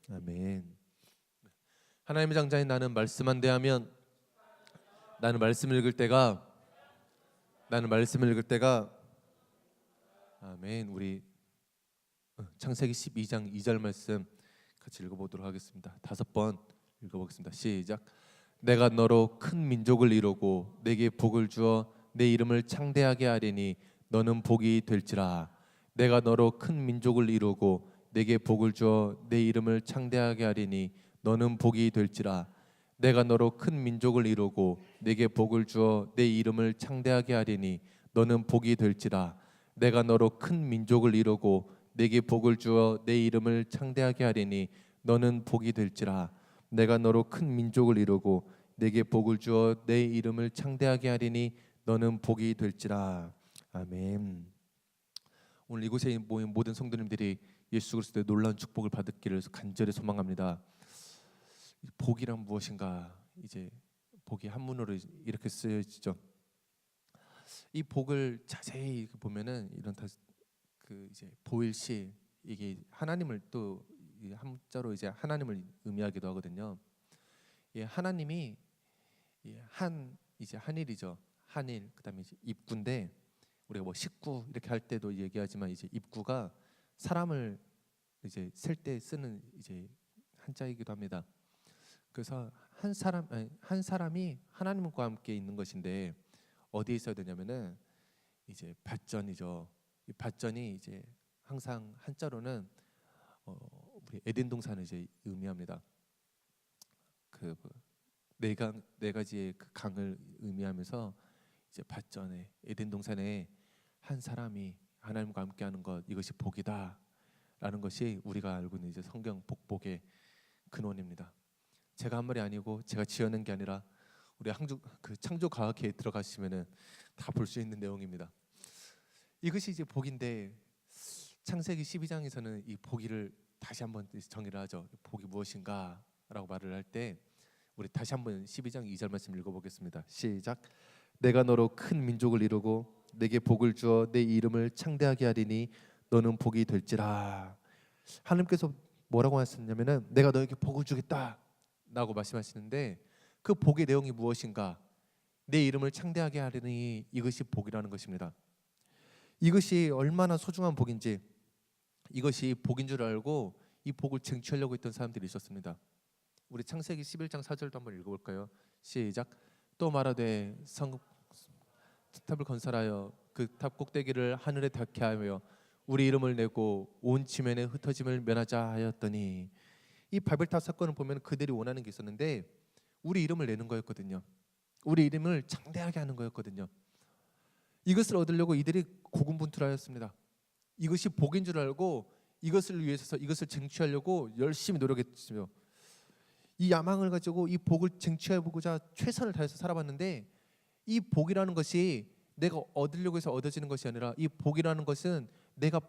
아멘. 하나님의 장자인 나는 말씀만 대하면 나는 말씀을 읽을 때가 아멘. 우리 창세기 12장 2절 말씀 같이 읽어보도록 하겠습니다. 5번 읽어보겠습니다. 시작. 내가 너로 큰 민족을 이루고 내게 복을 주어 내 이름을 창대하게 하리니 너는 복이 될지라. 내가 너로 큰 민족을 이루고 내게 복을 주어 내 이름을 창대하게 하리니 너는 복이 될지라. 내가 너로 큰 민족을 이루고 내게 복을 주어 내 이름을 창대하게 하리니 너는 복이 될지라. 내가 너로 큰 민족을 이루고 내게 복을 주어 내 이름을 창대하게 하리니 너는 복이 될지라. 내가 너로 큰 민족을 이루고 내게 복을 주어 내 이름을 창대하게 하리니 너는 복이 될지라. 아멘. 오늘 이곳에 모인 모든 성도님들이 예수 그리스도의 놀라운 축복을 받기를 간절히 소망합니다. 복이란 무엇인가? 이제 복이 한문으로 이렇게 쓰여지죠. 이 복을 자세히 보면은 이런 이제 보일시, 이게 하나님을 또 한자로 이제 하나님을 의미하기도 하거든요. 예, 하나님이 이제 한일이죠. 한일, 그다음에 이제 입구인데, 우리가 뭐 식구 이렇게 할 때도 얘기하지만 이제 입구가 사람을 이제 셀 때 쓰는 이제 한자이기도 합니다. 그래서 한 사람이 하나님과 함께 있는 것인데 어디에 있어야 되냐면은 이제 밭전이죠. 이 밭전이 이제 항상 한자로는 우리 에덴 동산을 이제 의미합니다. 네 가지의 그 강을 의미하면서 이제 밭전에 에덴 동산에 한 사람이 하나님과 함께하는 것, 이것이 복이다라는 것이 우리가 알고 있는 이제 성경 복복의 근원입니다. 제가 한 말이 아니고 제가 지어낸 게 아니라 우리 창조과학회에 들어가시면은 다 볼 수 있는 내용입니다. 이것이 이제 복인데, 창세기 12장에서는 이 복이를 다시 한번 정의를 하죠. 복이 무엇인가라고 말을 할 때 우리 다시 한번 12장 2절 말씀 읽어보겠습니다. 시작. 내가 너로 큰 민족을 이루고 내게 복을 주어 내 이름을 창대하게 하리니 너는 복이 될지라. 하나님께서 뭐라고 하셨냐면은 내가 너에게 복을 주겠다라고 말씀하시는데, 그 복의 내용이 무엇인가? 내 이름을 창대하게 하리니 이것이 복이라는 것입니다. 이것이 얼마나 소중한 복인지, 이것이 복인 줄 알고 이 복을 쟁취하려고 했던 사람들이 있었습니다. 우리 창세기 11장 4절도 한번 읽어볼까요? 시작. 또 말하되 탑을 건설하여 그 탑 꼭대기를 하늘에 닿게 하며 우리 이름을 내고 온 지면에 흩어짐을 면하자 하였더니, 이 바벨탑 사건을 보면 그들이 원하는 게 있었는데 우리 이름을 내는 거였거든요. 우리 이름을 창대하게 하는 거였거든요. 이것을 얻으려고 이들이 고군분투하였습니다. 이것이 복인 줄 알고 이것을 위해서, 이것을 쟁취하려고 열심히 노력했죠. 이 야망을 가지고 이 복을 쟁취해보고자 최선을 다해서 살아봤는데, 이 복이라는 것이 내가 얻으려고 해서 얻어지는 것이 아니라, 이 복이라는 것은 내가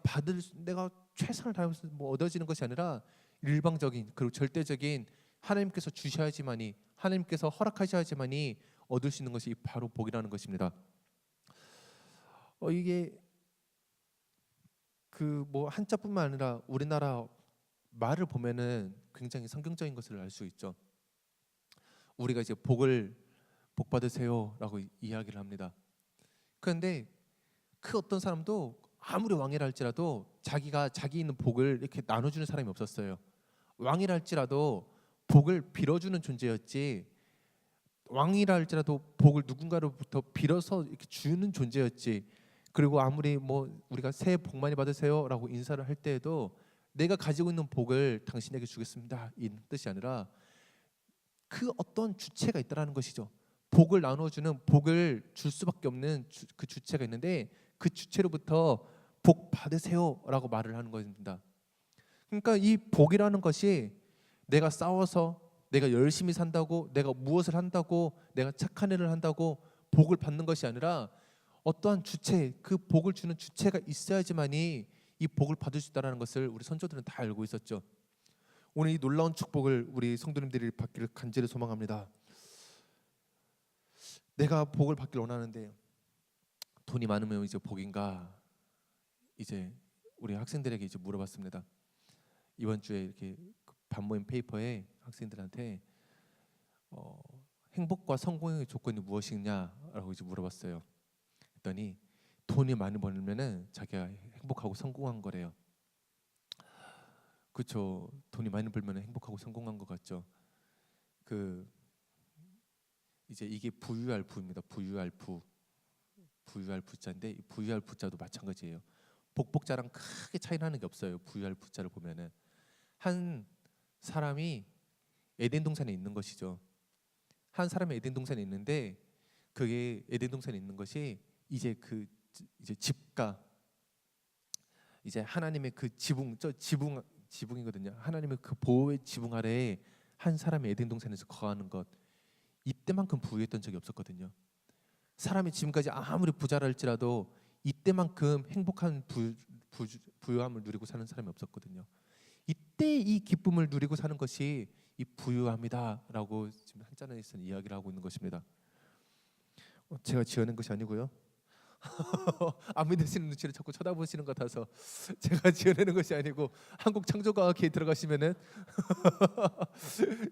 최선을 다해서 뭐 얻어지는 것이 아니라 일방적인, 그리고 절대적인, 하나님께서 주셔야지만이, 하나님께서 허락하셔야지만이 얻을 수 있는 것이 바로 복이라는 것입니다. 이게 그 뭐 한자뿐만 아니라 우리나라 말을 보면은 굉장히 성경적인 것을 알 수 있죠. 우리가 이제 복 받으세요라고 이야기를 합니다. 그런데 그 어떤 사람도 아무리 왕이라 할지라도 자기 있는 복을 이렇게 나눠주는 사람이 없었어요. 왕이라 할지라도 복을 빌어주는 존재였지, 왕이라 할지라도 복을 누군가로부터 빌어서 이렇게 주는 존재였지, 그리고 아무리 뭐 우리가 새해 복 많이 받으세요라고 인사를 할 때에도 내가 가지고 있는 복을 당신에게 주겠습니다 이 뜻이 아니라 그 어떤 주체가 있다라는 것이죠. 복을 나눠주는, 복을 줄 수밖에 없는 그 주체가 있는데 그 주체로부터 복 받으세요라고 말을 하는 것입니다. 그러니까 이 복이라는 것이 내가 싸워서, 내가 열심히 산다고, 내가 무엇을 한다고, 내가 착한 일을 한다고 복을 받는 것이 아니라 어떠한 주체, 그 복을 주는 주체가 있어야지만이 이 복을 받을 수 있다는 것을 우리 선조들은 다 알고 있었죠. 오늘 이 놀라운 축복을 우리 성도님들이 받기를 간절히 소망합니다. 내가 복을 받기를 원하는데 돈이 많으면 이제 복인가? 이제 우리 학생들에게 이제 물어봤습니다. 이번 주에 이렇게 반모임 페이퍼에 학생들한테 행복과 성공의 조건이 무엇이냐라고 이제 물어봤어요. 그랬더니 돈이 많이 벌면은 자기가 행복하고 성공한 거래요. 그렇죠. 돈이 많이 벌면 행복하고 성공한 것 같죠. 그 이제 이게 부유할 부입니다. 부유할 부. 부유할 부자인데 이 부유할 부자도 마찬가지예요. 복복자랑 크게 차이 나는 게 없어요. 부유할 부자를 보면은 한 사람이 에덴 동산에 있는 것이죠. 한 사람이 에덴 동산에 있는데 그게 에덴 동산에 있는 것이 이제 그 이제 집가 이제 하나님의 그 지붕 지붕이거든요. 하나님의 그 보호의 지붕 아래에 한 사람이 에덴 동산에서 거하는 것 이때만큼 부유했던 적이 없었거든요. 사람이 지금까지 아무리 부자라 할지라도 이때만큼 행복한 부유함을 누리고 사는 사람이 없었거든요. 이때 이 기쁨을 누리고 사는 것이 이 부유함이다라고 지금 한자에서는 이야기를 하고 있는 것입니다. 제가 지어낸 것이 아니고요. 안 믿으시는 눈치를 자꾸 쳐다보시는 것 같아서 제가 지어내는 것이 아니고 한국창조과학회에 들어가시면은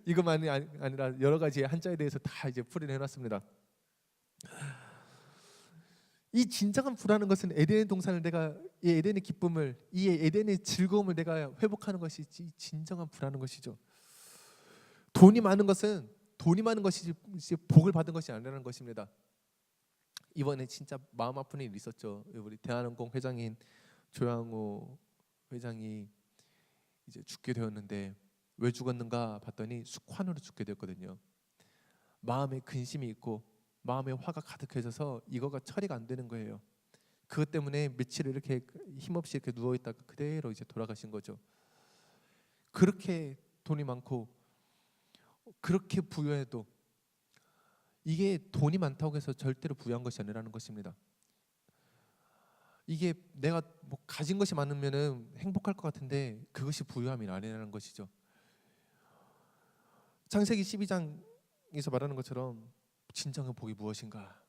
이것만이 아니라 여러 가지 한자에 대해서 다 이제 풀이를 해놨습니다. 이 진정한 부라는 것은 에덴의 동산을 내가 이 에덴의 기쁨을 이 에덴의 즐거움을 내가 회복하는 것이 진정한 부라는 것이죠. 돈이 많은 것은 돈이 많은 것이지 복을 받은 것이 아니라는 것입니다. 이번에 진짜 마음 아픈 일이 있었죠. 우리 대한항공 회장인 조양호 회장이 이제 죽게 되었는데 왜 죽었는가 봤더니 숙환으로 죽게 되었거든요. 마음에 근심이 있고 마음에 화가 가득해져서 이거가 처리가 안 되는 거예요. 그것 때문에 며칠 이렇게 힘없이 이렇게 누워 있다가 그대로 이제 돌아가신 거죠. 그렇게 돈이 많고 그렇게 부유해도 이게 돈이 많다고 해서 절대로 부유한 것이 아니라는 것입니다. 이게 내가 뭐 가진 것이 많으면은 행복할 것 같은데 그것이 부유함이 아니라는 것이죠. 창세기 12장에서 말하는 것처럼 진정한 복이 무엇인가?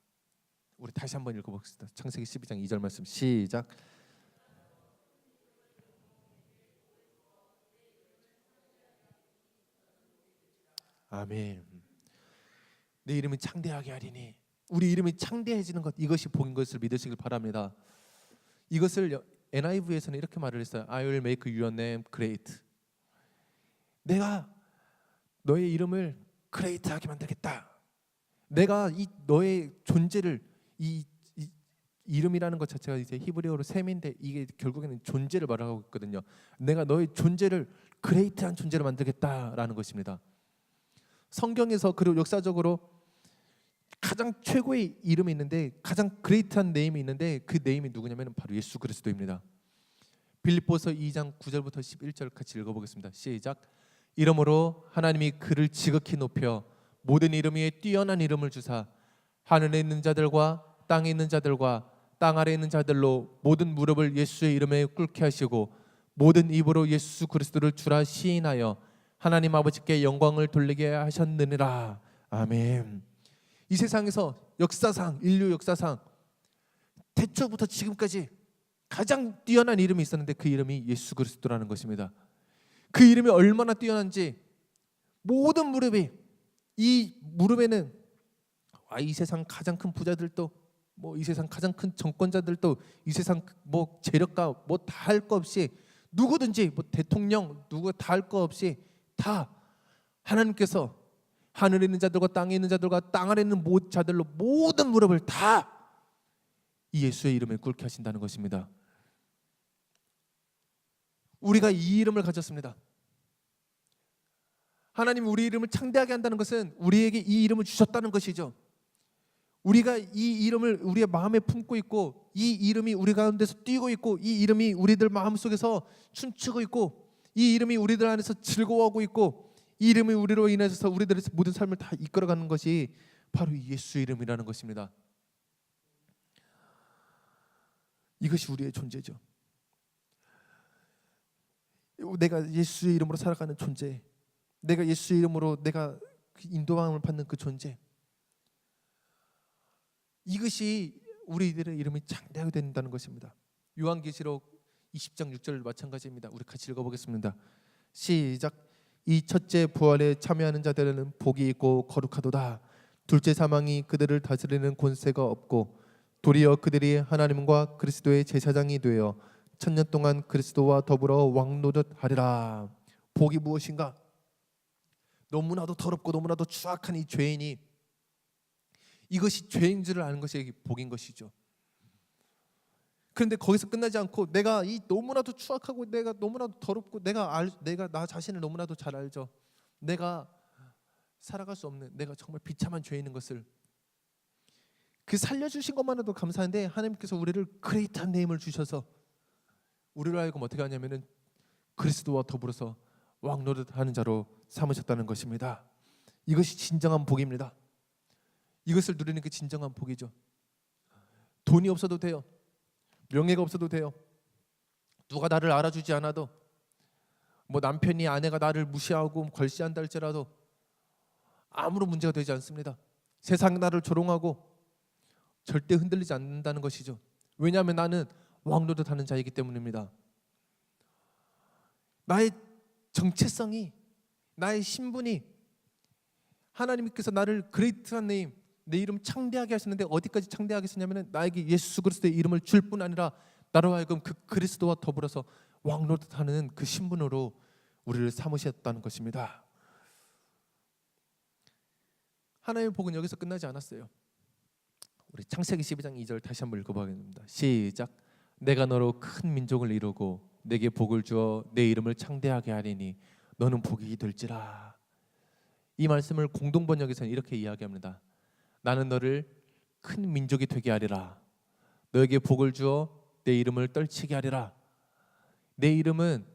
우리 다시 한번 읽어봅시다. 창세기 12장 2절 말씀 시작. 아멘. 내 이름이 창대하게 하리니 우리 이름이 창대해지는 것 이것이 복인 것을 믿으시길 바랍니다. 이것을 NIV에서는 이렇게 말을 했어요. I will make your name great. 내가 너의 이름을 great하게 만들겠다. 내가 이 너의 존재를 이 이름이라는 것 자체가 이제 히브리어로 셈인데 이게 결국에는 존재를 말하고 있거든요. 내가 너의 존재를 great한 존재로 만들겠다라는 것입니다. 성경에서 그리고 역사적으로 가장 최고의 이름이 있는데 가장 그레이트한 네임이 있는데 그 네임이 누구냐면 바로 예수 그리스도입니다. 빌립보서 2장 9절부터 11절 같이 읽어보겠습니다. 시작. 이러므로 하나님이 그를 지극히 높여 모든 이름 위에 뛰어난 이름을 주사 하늘에 있는 자들과 땅에 있는 자들과 땅 아래에 있는 자들로 모든 무릎을 예수의 이름에 꿇게 하시고 모든 입으로 예수 그리스도를 주라 시인하여 하나님 아버지께 영광을 돌리게 하셨느니라. 아멘. 이 세상에서 역사상 인류 역사상 태초부터 지금까지 가장 뛰어난 이름이 있었는데 그 이름이 예수 그리스도라는 것입니다. 그 이름이 얼마나 뛰어난지 모든 무릎이 이 무릎에는 이 세상 가장 큰 부자들도 뭐 이 세상 가장 큰 정권자들도 이 세상 뭐 재력가 뭐 다 할 거 없이 누구든지 뭐 대통령 누구 다 할 거 없이 다 하나님께서 하늘에 있는 자들과 땅에 있는 자들과 땅 아래 있는 모든 자들로 모든 무릎을 다 이 예수의 이름에 꿇게 하신다는 것입니다. 우리가 이 이름을 가졌습니다. 하나님이 우리 이름을 창대하게 한다는 것은 우리에게 이 이름을 주셨다는 것이죠. 우리가 이 이름을 우리의 마음에 품고 있고 이 이름이 우리 가운데서 뛰고 있고 이 이름이 우리들 마음속에서 춤추고 있고 이 이름이 우리들 안에서 즐거워하고 있고 이 이름이 우리로 인해서 우리들의 모든 삶을 다 이끌어가는 것이 바로 예수의 이름이라는 것입니다. 이것이 우리의 존재죠. 내가 예수의 이름으로 살아가는 존재, 내가 예수의 이름으로 내가 인도함을 받는 그 존재, 이것이 우리들의 이름이 창대하게 된다는 것입니다. 요한계시록 20장 6절 마찬가지입니다. 우리 같이 읽어보겠습니다. 시작. 이 첫째 부활에 참여하는 자들은 복이 있고 거룩하도다. 둘째 사망이 그들을 다스리는 권세가 없고 도리어 그들이 하나님과 그리스도의 제사장이 되어 천년 동안 그리스도와 더불어 왕노릇하리라. 복이 무엇인가? 너무나도 더럽고 너무나도 추악한 이 죄인이 이것이 죄인 줄을 아는 것이 복인 것이죠. 그런데 거기서 끝나지 않고 내가 이 너무나도 추악하고 내가 너무나도 더럽고 내가 나 자신을 너무나도 잘 알죠. 내가 살아갈 수 없는 내가 정말 비참한 죄인인 것을 그 살려주신 것만으로도 감사한데 하나님께서 우리를 그레이트한 네임을 주셔서 우리를 하여금 어떻게 하냐면은 그리스도와 더불어서 왕노릇하는 자로 삼으셨다는 것입니다. 이것이 진정한 복입니다. 이것을 누리는 게 진정한 복이죠. 돈이 없어도 돼요. 명예가 없어도 돼요. 누가 나를 알아주지 않아도 뭐 남편이 아내가 나를 무시하고 걸시한다 할지라도 아무런 문제가 되지 않습니다. 세상 나를 조롱하고 절대 흔들리지 않는다는 것이죠. 왜냐하면 나는 왕노릇하는 자이기 때문입니다. 나의 정체성이 나의 신분이 하나님께서 나를 그레이트한 네임 내 이름 창대하게 하셨는데 어디까지 창대하게 하셨냐면 나에게 예수 그리스도의 이름을 줄 뿐 아니라 나로 하여금 그 그리스도와 더불어서 왕노릇하는 그 신분으로 우리를 삼으셨다는 것입니다. 하나님의 복은 여기서 끝나지 않았어요. 우리 창세기 12장 2절 다시 한번 읽어보겠습니다. 시작. 내가 너로 큰 민족을 이루고 내게 복을 주어 내 이름을 창대하게 하리니 너는 복이 될지라. 이 말씀을 공동번역에서는 이렇게 이야기합니다. 나는 너를 큰 민족이 되게 하리라. 너에게 복을 주어 내 이름을 떨치게 하리라. 내 이름은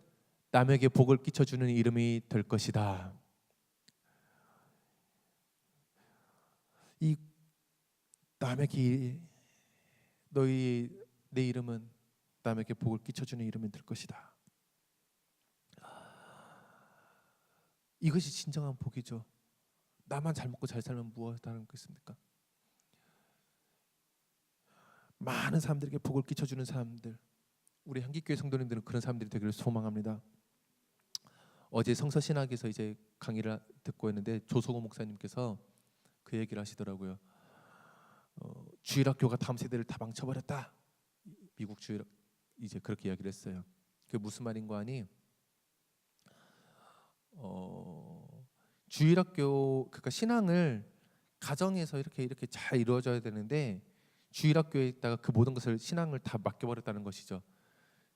남에게 복을 끼쳐주는 이름이 될 것이다. 이 남에게 내 이름은 남에게 복을 끼쳐주는 이름이 될 것이다. 이것이 진정한 복이죠. 나만 잘 먹고 잘 살면 무엇하는 것입니까? 많은 사람들에게 복을 끼쳐주는 사람들, 우리 한기교회 성도님들은 그런 사람들이 되기를 소망합니다. 어제 성서신학에서 이제 강의를 듣고 있는데 조성호 목사님께서 그 얘기를 하시더라고요. 주일학교가 다음 세대를 다 망쳐버렸다. 미국 주일 이제 그렇게 이야기를 했어요. 그게 무슨 말인가 하니 주일학교 그러니까 신앙을 가정에서 이렇게 잘 이루어져야 되는데 주일학교에다가 그 모든 것을 신앙을 다 맡겨버렸다는 것이죠.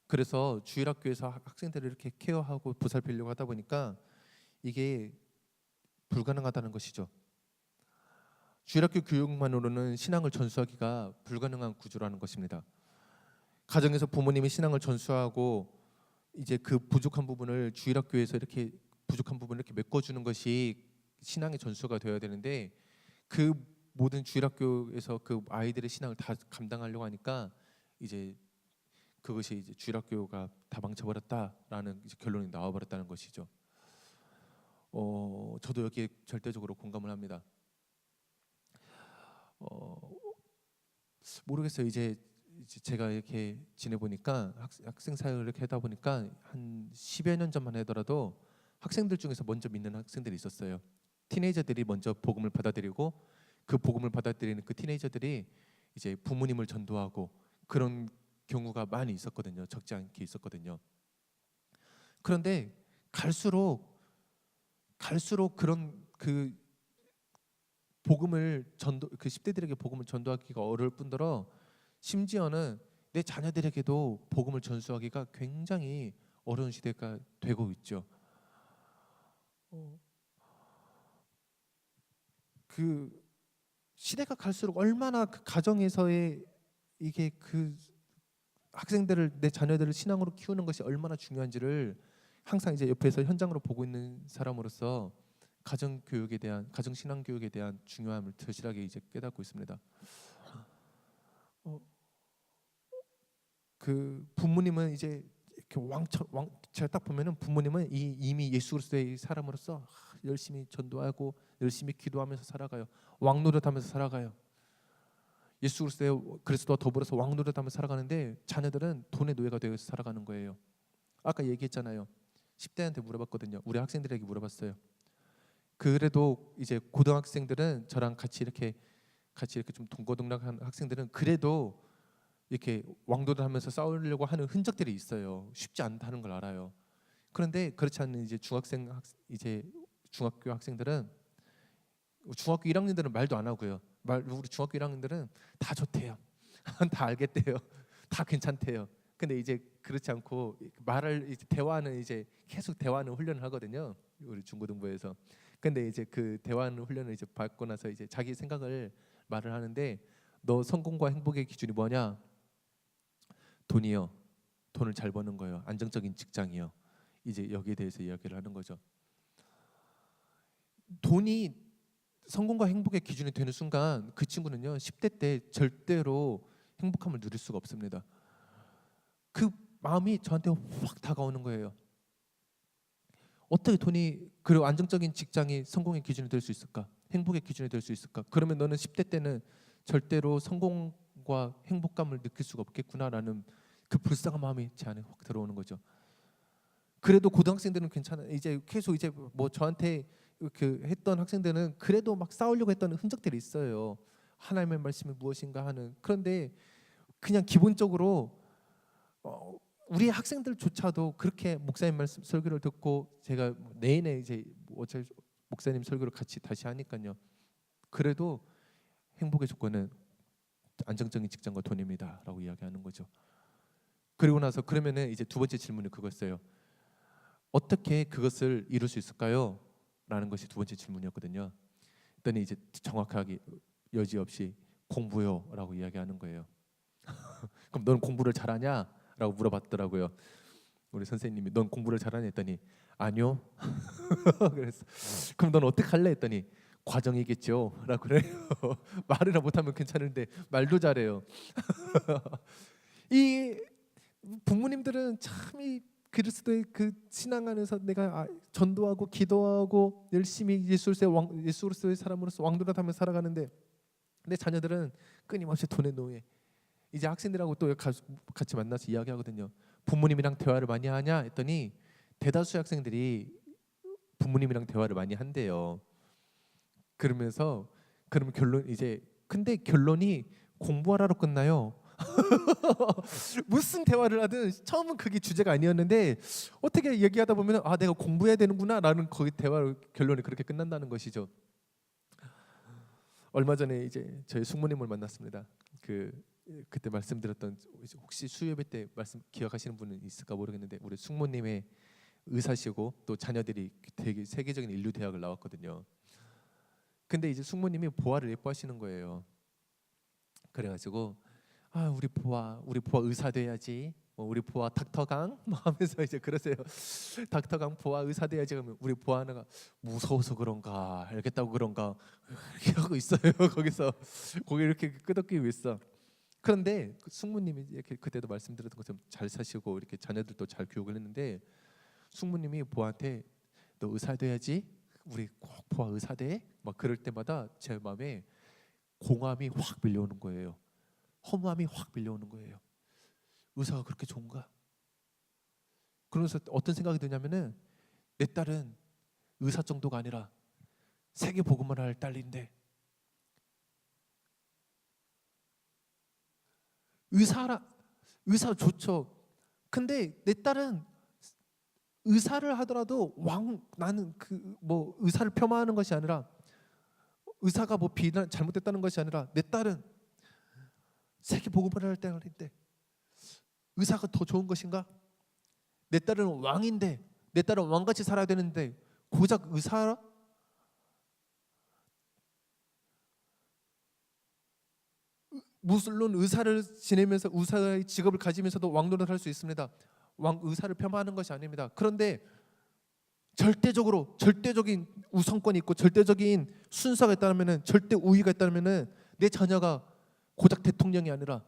그래서 주일학교에서 학생들을 이렇게 케어하고 보살피려고 하다 보니까 이게 불가능하다는 것이죠. 주일학교 교육만으로는 신앙을 전수하기가 불가능한 구조라는 것입니다. 가정에서 부모님이 신앙을 전수하고 이제 그 부족한 부분을 주일학교에서 이렇게 부족한 부분을 이렇게 메꿔주는 것이 신앙의 전수가 되어야 되는데 그 모든 주일학교에서 그 아이들의 신앙을 다 감당하려고 하니까 이제 그것이 이제 주일학교가 다 망쳐버렸다라는 이제 결론이 나와버렸다는 것이죠. 저도 여기에 절대적으로 공감을 합니다. 모르겠어요. 이제 제가 이렇게 지내보니까 학생 사역을 이렇게 하다 보니까 한 10여 년 전만 하더라도 학생들 중에서 먼저 믿는 학생들이 있었어요. 티네이저들이 먼저 복음을 받아들이고 그 복음을 받아들이는 그 티네이저들이 이제 부모님을 전도하고 그런 경우가 많이 있었거든요. 적지 않게 있었거든요. 그런데 갈수록 그런 그 복음을 그 10대들에게 복음을 전도하기가 어려울 뿐더러 심지어는 내 자녀들에게도 복음을 전수하기가 굉장히 어려운 시대가 되고 있죠. 그 시대가 갈수록 얼마나 그 가정에서의 이게 그 학생들을 내 자녀들을 신앙으로 키우는 것이 얼마나 중요한지를 항상 이제 옆에서 현장으로 보고 있는 사람으로서 가정 교육에 대한 가정 신앙 교육에 대한 중요함을 절실하게 이제 깨닫고 있습니다. 그 부모님은 이제 이렇게 제가 딱 보면은 부모님은 이미 예수 그리스도의 사람으로서 열심히 전도하고 열심히 기도하면서 살아가요. 왕노릇하면서 살아가요. 예수 그리스도와 더불어서 왕노릇하면서 살아가는데 자녀들은 돈의 노예가 되어서 살아가는 거예요. 아까 얘기했잖아요. 10대한테 물어봤거든요. 우리 학생들에게 물어봤어요. 그래도 이제 고등학생들은 저랑 같이 이렇게 좀 동고동락한 학생들은 그래도 이렇게 왕도를 하면서 싸우려고 하는 흔적들이 있어요. 쉽지 않다는 걸 알아요. 그런데 그렇지 않은 이제 이제 중학교 학생들은, 중학교 1학년들은 말도 안 하고요. 우리 중학교 1학년들은 다 좋대요. 다 알겠대요. 다 괜찮대요. 근데 이제 그렇지 않고 말을 이제 대화하는, 이제 계속 대화하는 훈련을 하거든요. 우리 중고등부에서. 근데 이제 그 대화하는 훈련을 이제 받고 나서 이제 자기 생각을 말을 하는데, 너 성공과 행복의 기준이 뭐냐? 돈이요. 돈을 잘 버는 거예요. 안정적인 직장이요. 이제 여기에 대해서 이야기를 하는 거죠. 돈이 성공과 행복의 기준이 되는 순간 그 친구는요, 10대 때 절대로 행복함을 누릴 수가 없습니다. 그 마음이 저한테 확 다가오는 거예요. 어떻게 돈이, 그리고 안정적인 직장이 성공의 기준이 될 수 있을까? 행복의 기준이 될 수 있을까? 그러면 너는 10대 때는 절대로 성공과 행복감을 느낄 수가 없겠구나라는 그 불쌍한 마음이 제 안에 확 들어오는 거죠. 그래도 고등학생들은 괜찮아요. 이제 계속 이제 뭐 저한테 그 했던 학생들은 그래도 막 싸우려고 했던 흔적들이 있어요. 하나님의 말씀이 무엇인가 하는. 그런데 그냥 기본적으로 우리 학생들조차도 그렇게 목사님 말씀 설교를 듣고, 제가 내내 이제 어차피 목사님 설교를 같이 다시 하니까요. 그래도 행복의 조건은 안정적인 직장과 돈입니다라고 이야기하는 거죠. 그리고 나서 그러면은 이제 두 번째 질문이 그거였어요. 어떻게 그것을 이룰 수 있을까요? 라는 것이 두 번째 질문이었거든요. 그랬더니 이제 정확하게 여지없이 공부요라고 이야기하는 거예요. 그럼 넌 공부를 잘하냐? 라고 물어봤더라고요. 우리 선생님이 넌 공부를 잘하냐 했더니 아니요. 그래서 그럼 넌 어떻게 할래 했더니 과정이겠죠 라고 그래요. 말이나 못하면 괜찮은데 말도 잘해요. 이 부모님들은 참 이 그리스도의 그 신앙 안에서 내가 전도하고 기도하고 열심히 예수로서의 사람으로서 왕노릇하며 살아가는데, 내 자녀들은 끊임없이 돈의 노예. 이제 학생들하고 또 같이 만나서 이야기하거든요. 부모님이랑 대화를 많이 하냐 했더니 대다수의 학생들이 부모님이랑 대화를 많이 한대요. 그러면서 그러면 근데 결론이 공부하라로 끝나요. 무슨 대화를 하든 처음은 그게 주제가 아니었는데 어떻게 얘기하다 보면 내가 공부해야 되는구나라는 거기 대화 결론이 그렇게 끝난다는 것이죠. 얼마 전에 이제 저희 숙모님을 만났습니다. 그때 말씀드렸던, 혹시 수요예배 때 말씀 기억하시는 분은 있을까 모르겠는데, 우리 숙모님의 의사시고 또 자녀들이 되게 세계적인 인류 대학을 나왔거든요. 근데 이제 숙모님이 보아를 예뻐하시는 거예요. 그래가지고 우리 보아 의사 돼야지. 우리 보아 닥터강 하면서 이제 그러세요. 닥터강 보아 의사 돼야지. 그러면 우리 보아 하나가 무서워서 그런가 알겠다고 그런가 이렇게 하고 있어요. 거기서 고개 이렇게 끄덕이고 있어. 그런데 숙모님이 이렇게 그때도 말씀드렸던 것처럼 잘 사시고 이렇게 자녀들도 잘 교육을 했는데, 숙모님이 보아한테 너 의사 돼야지. 우리 꼭 보아 의사 돼. 막 그럴 때마다 제 마음에 공허함이 확 밀려오는 거예요. 허무함이 확 밀려오는 거예요. 의사가 그렇게 좋은가? 그러면서 어떤 생각이 드냐면은 내 딸은 의사 정도가 아니라 세계 복음을 할 딸인데, 의사 좋죠. 근데 내 딸은 의사를 하더라도 나는 뭐 의사를 폄하하는 것이 아니라, 의사가 뭐 잘못됐다는 것이 아니라, 내 딸은 세계 복음을 할 딸인데 의사가 더 좋은 것인가? 내 딸은 왕인데, 내 딸은 왕같이 살아야 되는데 고작 의사라? 물론 의사를 지내면서 의사의 직업을 가지면서도 왕노릇 할 수 있습니다. 의사를 폄하하는 것이 아닙니다. 그런데 절대적인 우선권이 있고 절대적인 순서가 있다면은, 절대 우위가 있다면은, 내 자녀가 고작 대통령이 아니라,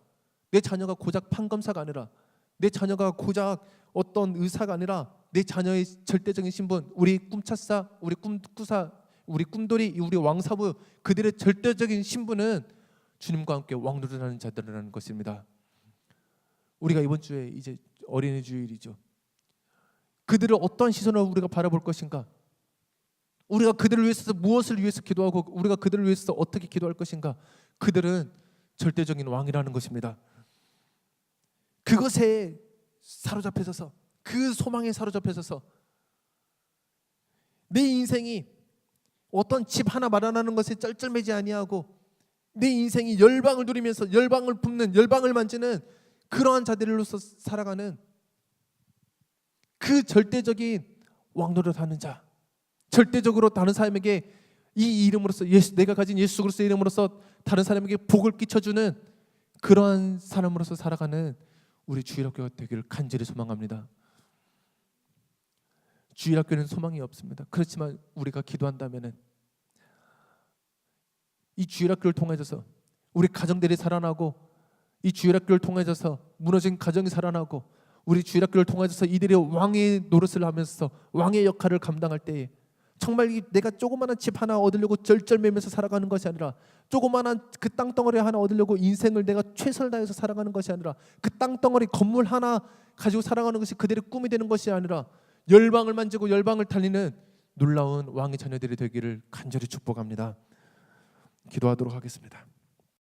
내 자녀가 고작 판검사가 아니라, 내 자녀가 고작 어떤 의사가 아니라, 내 자녀의 절대적인 신분, 우리 꿈차사, 우리 꿈꾸사, 우리 꿈돌이, 우리 왕사부, 그들의 절대적인 신분은 주님과 함께 왕노릇하는 자들이라는 것입니다. 우리가 이번 주에 이제 어린이 주일이죠. 그들을 어떤 시선으로 우리가 바라볼 것인가? 우리가 그들을 위해서 무엇을 위해서 기도하고 우리가 그들을 위해서 어떻게 기도할 것인가? 그들은 절대적인 왕이라는 것입니다. 그것에 사로잡혀서 그 소망에 사로잡혀서 내 인생이 어떤 집 하나 마련하는 것에 쩔쩔매지 아니하고 내 인생이 열방을 누리면서 열방을 품는 열방을 만지는 그러한 자들로서 살아가는 그 절대적인 왕노릇 하는 자, 절대적으로 다른 사람에게 이 이름으로써 내가 가진 예수 그리스도의 이름으로써 다른 사람에게 복을 끼쳐주는 그러한 사람으로서 살아가는 우리 주일학교가 되기를 간절히 소망합니다. 주일학교는 소망이 없습니다. 그렇지만 우리가 기도한다면은 이 주일학교를 통해서 우리 가정들이 살아나고 이 주일학교를 통해서 무너진 가정이 살아나고 우리 주일학교를 통해서 이들이 왕의 노릇을 하면서 왕의 역할을 감당할 때에 정말 내가 조그마한 집 하나 얻으려고 절절매면서 살아가는 것이 아니라 조그마한 그 땅덩어리 하나 얻으려고 인생을 내가 최선을 다해서 살아가는 것이 아니라 그 땅덩어리 건물 하나 가지고 살아가는 것이 그들의 꿈이 되는 것이 아니라 열방을 만지고 열방을 달리는 놀라운 왕의 자녀들이 되기를 간절히 축복합니다. 기도하도록 하겠습니다.